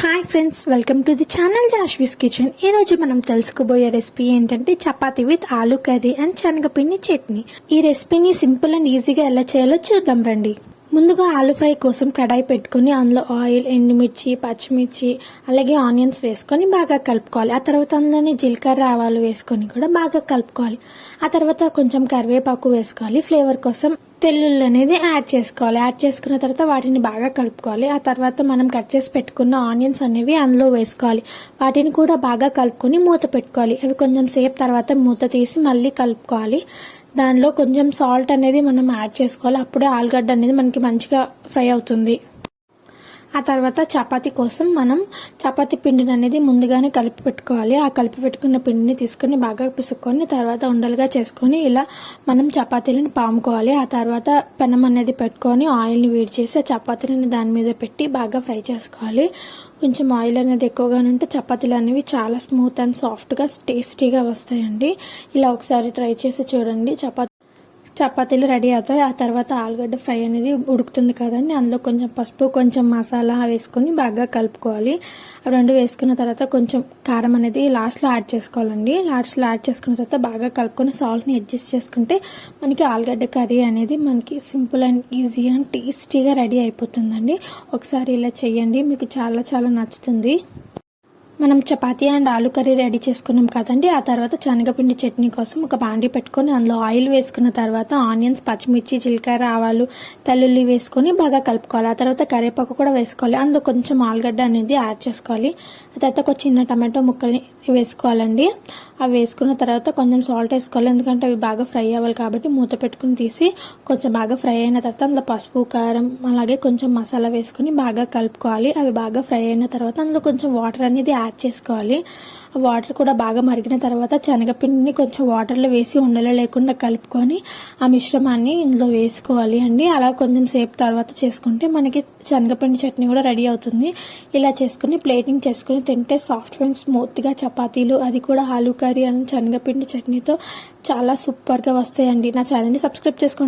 Hi friends, welcome to the channel Jashvi's kitchen. ఈరోజు మనం తెలుసుకోబోయే రెసిపీ ఏంటంటే chapati with aloo curry and శనగపిండి చట్నీ. ఈ రెసిపీని సింపుల్ అండ్ ఈజీగా ఎలా చేయాలో చూద్దాం రండి. ముందుగా ఆలూ ఫ్రై కోసం కడాయి పెట్టుకుని అందులో ఆయిల్, ఎండుమిర్చి, పచ్చిమిర్చి అలాగే ఆనియన్స్ వేసుకొని బాగా కలుపుకోవాలి. ఆ తర్వాత అందులోనే జీలకర్ర, ఆవాలు వేసుకొని కూడా బాగా కలుపుకోవాలి. ఆ తర్వాత కొంచెం కరివేపాకు వేసుకోవాలి. ఫ్లేవర్ కోసం తెల్లుల్లి అనేది యాడ్ చేసుకోవాలి. యాడ్ చేసుకున్న తర్వాత వాటిని బాగా కలుపుకోవాలి. ఆ తర్వాత మనం కట్ చేసి పెట్టుకున్న ఆనియన్స్ అనేవి అందులో వేసుకోవాలి. వాటిని కూడా బాగా కలుపుకొని మూత పెట్టుకోవాలి. అవి కొంచెం సేపు తర్వాత మూత తీసి మళ్ళీ కలుపుకోవాలి. దానిలో కొంచెం సాల్ట్ అనేది మనం యాడ్ చేసుకోవాలి. అప్పుడే ఆలుగడ్డ అనేది మనకి మంచిగా ఫ్రై అవుతుంది. ఆ తర్వాత చపాతీ కోసం మనం చపాతీ పిండిని అనేది ముందుగానే కలిపి పెట్టుకోవాలి. ఆ కలిపి పెట్టుకున్న పిండిని తీసుకొని బాగా పిసుక్కొని తర్వాత ఉండలుగా చేసుకొని ఇలా మనం చపాతీలను పాముకోవాలి. ఆ తర్వాత పెనం అనేది పెట్టుకొని ఆయిల్ని వేడి చేసి ఆ చపాతీలను దాని మీద పెట్టి బాగా ఫ్రై చేసుకోవాలి. కొంచెం ఆయిల్ అనేది ఎక్కువగా ఉంటే చపాతీలు అనేవి చాలా స్మూత్ అండ్ సాఫ్ట్గా టేస్టీగా వస్తాయండి. ఇలా ఒకసారి ట్రై చేసి చూడండి. చపాతీలు రెడీ అవుతాయి. ఆ తర్వాత ఆలుగడ్డ ఫ్రై అనేది ఉడుకుతుంది కదండి, అందులో కొంచెం పసుపు, కొంచెం మసాలా వేసుకొని బాగా కలుపుకోవాలి. అవి రెండు వేసుకున్న తర్వాత కొంచెం కారం అనేది లాస్ట్లో యాడ్ చేసుకోవాలండి. లాస్ట్లో యాడ్ చేసుకున్న తర్వాత బాగా కలుపుకొని సాల్ట్ని అడ్జస్ట్ చేసుకుంటే మనకి ఆలుగడ్డ కర్రీ అనేది మనకి సింపుల్ అండ్ ఈజీ అండ్ టేస్టీగా రెడీ అయిపోతుందండి. ఒకసారి ఇలా చేయండి, మీకు చాలా చాలా నచ్చుతుంది. మనం chapati and aloo curry ready చేసుకున్నాం కదండి. ఆ తర్వాత శనగపిండి చట్నీ కోసం ఒక బాండీ పెట్టుకొని అందులో ఆయిల్ వేసుకున్న తర్వాత ఆనియన్స్, పచ్చిమిర్చి, జీలకర్ర, ఆవాలు, తెల్లుల్లి వేసుకొని బాగా కలుపుకోవాలి. ఆ తర్వాత కరివేపాకు కూడా వేసుకోవాలి. అందులో కొంచెం ఆలుగడ్డ అనేది యాడ్ చేసుకోవాలి. ఆ తర్వాత ఒక చిన్న టమాటో ముక్కల్ని వేసుకోవాలండి. అవి వేసుకున్న తర్వాత కొంచెం సాల్ట్ వేసుకోవాలి, ఎందుకంటే అవి బాగా ఫ్రై అవ్వాలి కాబట్టి. మూత పెట్టుకుని తీసి కొంచెం బాగా ఫ్రై అయిన తర్వాత అందులో పసుపు, కారం అలాగే కొంచెం మసాలా వేసుకుని బాగా కలుపుకోవాలి. అవి బాగా ఫ్రై అయిన తర్వాత అందులో కొంచెం వాటర్ అనేది యాడ్ చేసుకోవాలి. ఆ వాటర్ కూడా బాగా మరిగిన తర్వాత శనగపిండిని కొంచెం వాటర్లో వేసి ఉండలు లేకుండా కలుపుకొని ఆ మిశ్రమాన్ని ఇందులో వేసుకోవాలి అండి. అలా కొంచెం సేపు తర్వాత చేసుకుంటే మనకి శనగపిండి చట్నీ కూడా రెడీ అవుతుంది. ఇలా చేసుకుని ప్లేటింగ్ చేసుకుని తింటే సాఫ్ట్ అండ్ స్మూత్గా చపాతీలు, అది కూడా ఆలూ కర్రీ అండ్ శనగపిండి చట్నీతో చాలా సూపర్గా వస్తాయండి. నా ఛానల్ని సబ్స్క్రైబ్ చేసుకోండి.